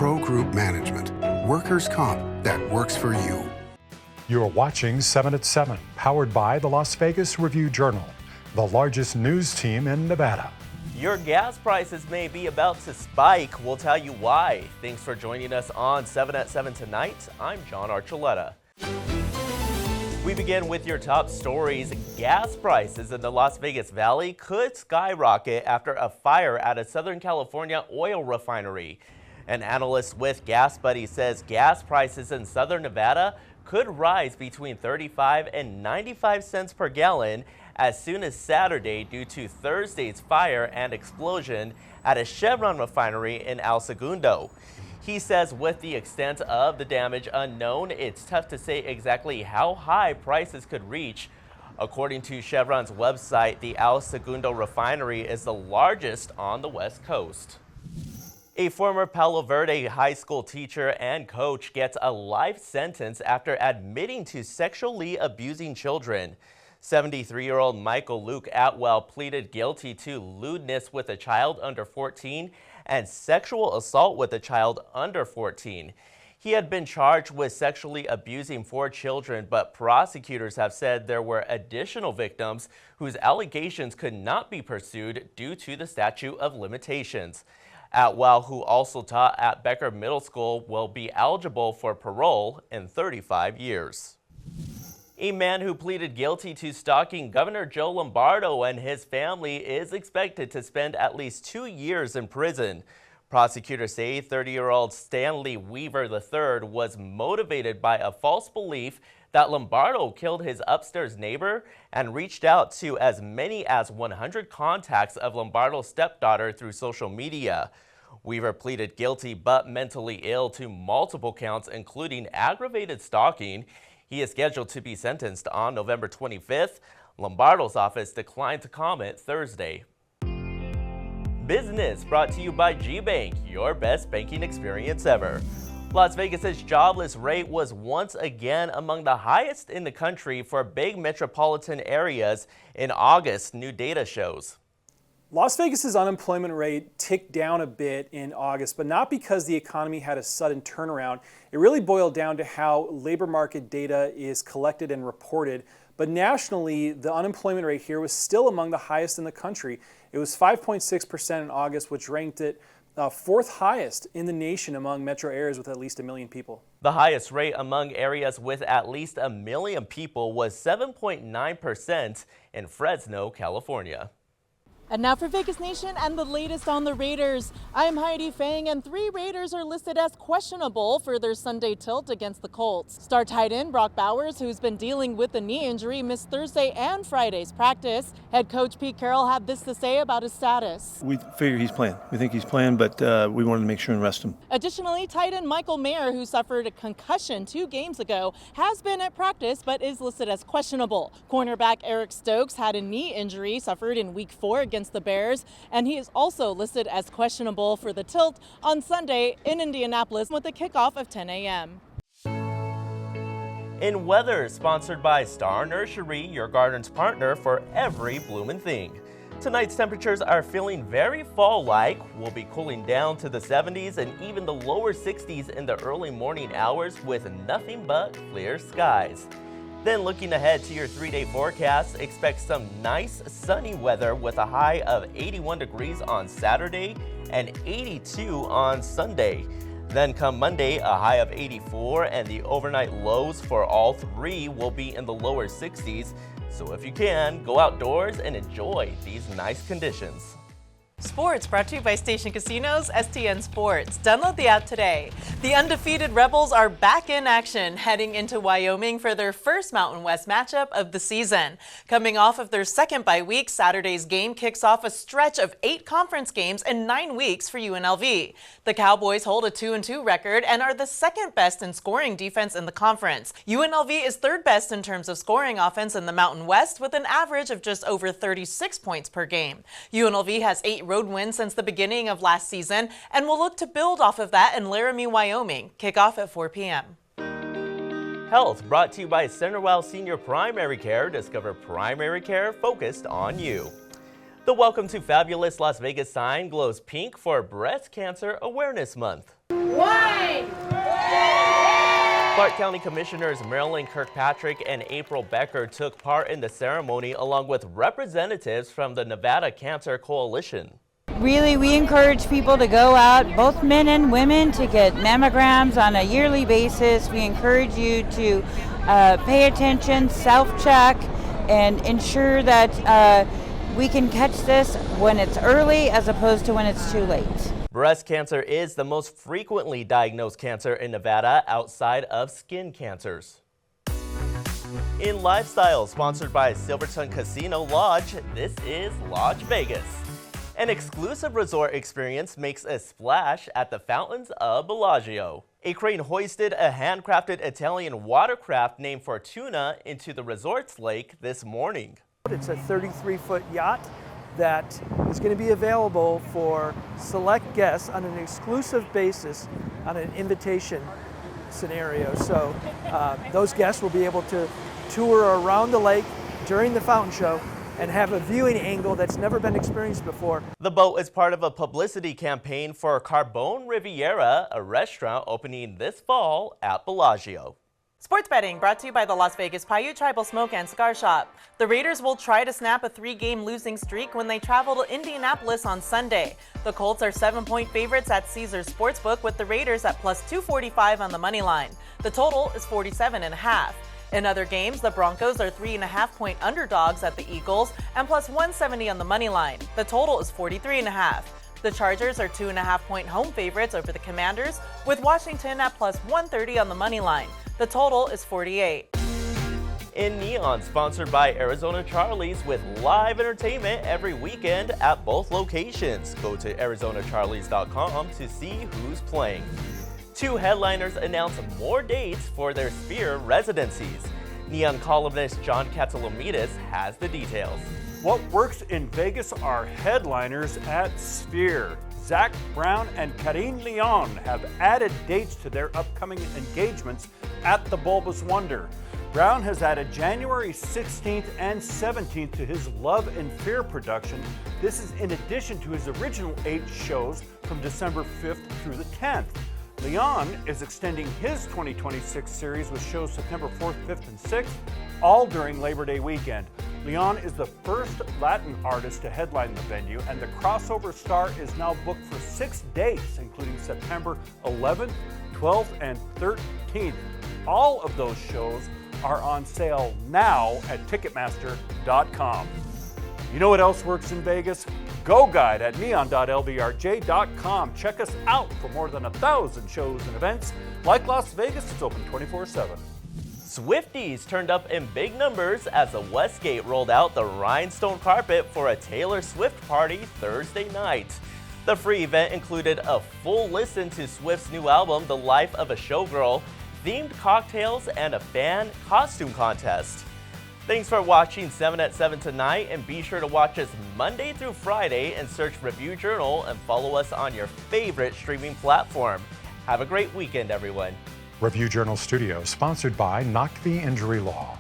Pro Group Management. Workers' comp that works for you. You're watching 7 at 7, powered by the Las Vegas Review-Journal, the largest news team in Nevada. Your gas prices may be about to spike. We'll tell you why. Thanks for joining us on 7 at 7 tonight. I'm John Archuleta. We begin with your top stories. Gas prices in the Las Vegas Valley could skyrocket after a fire at a Southern California oil refinery. An analyst with Gas Buddy says gas prices in Southern Nevada could rise between 35 and 95 cents per gallon as soon as Saturday due to Thursday's fire and explosion at a Chevron refinery in El Segundo. He says with the extent of the damage unknown, it's tough to say exactly how high prices could reach. According to Chevron's website, the El Segundo refinery is the largest on the West Coast. A former Palo Verde high school teacher and coach gets a life sentence after admitting to sexually abusing children. 73-year-old Michael Luke Atwell pleaded guilty to lewdness with a child under 14 and sexual assault with a child under 14. He had been charged with sexually abusing 4 children, but prosecutors have said there were additional victims whose allegations could not be pursued due to the statute of limitations. Atwell, who also taught at Becker Middle School, will be eligible for parole in 35 years. A man who pleaded guilty to stalking Governor Joe Lombardo and his family is expected to spend at least 2 years in prison. Prosecutors say 30-year-old Stanley Weaver III was motivated by a false belief that Lombardo killed his upstairs neighbor and reached out to as many as 100 contacts of Lombardo's stepdaughter through social media. Weaver pleaded guilty but mentally ill to multiple counts, including aggravated stalking. He is scheduled to be sentenced on November 25th. Lombardo's office declined to comment Thursday. Business brought to you by G-Bank, your best banking experience ever. Las Vegas's jobless rate was once again among the highest in the country for big metropolitan areas in August, new data shows. Las Vegas's unemployment rate ticked down a bit in August, but not because the economy had a sudden turnaround. It really boiled down to how labor market data is collected and reported. But nationally, the unemployment rate here was still among the highest in the country. It was 5.6% in August, which ranked it fourth highest in the nation among metro areas with at least 1 million people. The highest rate among areas with at least 1 million people was 7.9% in Fresno, California. And now for Vegas Nation and the latest on the Raiders. I'm Heidi Fang, and 3 Raiders are listed as questionable for their Sunday tilt against the Colts. Star tight end Brock Bowers, who's been dealing with a knee injury, missed Thursday and Friday's practice. Head coach Pete Carroll had this to say about his status. We figure he's playing. We think he's playing, but we wanted to make sure and rest him. Additionally, tight end Michael Mayer, who suffered a concussion 2 games ago, has been at practice but is listed as questionable. Cornerback Eric Stokes had a knee injury suffered in Week 4 against the Bears, and he is also listed as questionable for the tilt on Sunday in Indianapolis with a kickoff of 10 a.m. In weather, sponsored by Star Nursery, your garden's partner for every bloomin' thing. Tonight's temperatures are feeling very fall-like. We'll be cooling down to the 70s and even the lower 60s in the early morning hours with nothing but clear skies. Then looking ahead to your 3-day forecast, expect some nice sunny weather with a high of 81 degrees on Saturday and 82 on Sunday. Then come Monday, a high of 84, and the overnight lows for all 3 will be in the lower 60s. So if you can, go outdoors and enjoy these nice conditions. Sports brought to you by Station Casinos, STN Sports. Download the app today. The undefeated Rebels are back in action, heading into Wyoming for their first Mountain West matchup of the season. Coming off of their second bye week, Saturday's game kicks off a stretch of 8 conference games in 9 weeks for UNLV. The Cowboys hold a 2-2 record and are the second best in scoring defense in the conference. UNLV is third best in terms of scoring offense in the Mountain West with an average of just over 36 points per game. UNLV has 8 road wins since the beginning of last season and will look to build off of that in Laramie, Wyoming. Kickoff at 4 p.m. Health brought to you by Centerwell Senior Primary Care. Discover primary care focused on you. The Welcome to Fabulous Las Vegas sign glows pink for Breast Cancer Awareness Month. Clark County Commissioners Marilyn Kirkpatrick and April Becker took part in the ceremony along with representatives from the Nevada Cancer Coalition. Really, we encourage people to go out, both men and women, to get mammograms on a yearly basis. We encourage you to pay attention, self-check, and ensure that we can catch this when it's early as opposed to when it's too late. Breast cancer is the most frequently diagnosed cancer in Nevada outside of skin cancers. In Lifestyle, sponsored by Silverton Casino Lodge, this is Lodge Vegas. An exclusive resort experience makes a splash at the fountains of Bellagio. A crane hoisted a handcrafted Italian watercraft named Fortuna into the resort's lake this morning. It's a 33-foot yacht that is going to be available for select guests on an exclusive basis on an invitation scenario. So those guests will be able to tour around the lake during the fountain show and have a viewing angle that's never been experienced before. The boat is part of a publicity campaign for Carbone Riviera, a restaurant opening this fall at Bellagio. Sports betting brought to you by the Las Vegas Paiute Tribal Smoke and Cigar Shop. The Raiders will try to snap a 3-game losing streak when they travel to Indianapolis on Sunday. The Colts are 7-point favorites at Caesars Sportsbook, with the Raiders at plus 245 on the money line. The total is 47.5. In other games, the Broncos are 3.5-point underdogs at the Eagles and plus 170 on the money line. The total is 43.5. The Chargers are 2.5-point home favorites over the Commanders, with Washington at plus 130 on the money line. The total is 48. In Neon, sponsored by Arizona Charlie's, with live entertainment every weekend at both locations. Go to ArizonaCharlies.com to see who's playing. 2 headliners announce more dates for their Sphere residencies. Neon columnist John Katsilomedes has the details. What works in Vegas are headliners at Sphere. Zach Brown and Karine Leon have added dates to their upcoming engagements at the Bulbous Wonder. Brown has added January 16th and 17th to his Love and Fear production. This is in addition to his original 8 shows from December 5th through the 10th. Leon is extending his 2026 series with shows September 4th, 5th, and 6th, all during Labor Day weekend. Leon is the first Latin artist to headline the venue, and the crossover star is now booked for 6 dates, including September 11th, 12th, and 13th. All of those shows are on sale now at Ticketmaster.com. You know what else works in Vegas? Go Guide at neon.lvrj.com. Check us out for more than 1,000 shows and events. Like Las Vegas, it's open 24/7. Swifties turned up in big numbers as the Westgate rolled out the rhinestone carpet for a Taylor Swift party Thursday night. The free event included a full listen to Swift's new album, The Life of a Showgirl, themed cocktails, and a fan costume contest. Thanks for watching 7 at 7 tonight, and be sure to watch us Monday through Friday and search Review Journal and follow us on your favorite streaming platform. Have a great weekend, everyone. Review Journal Studio, sponsored by Knock the Injury Law.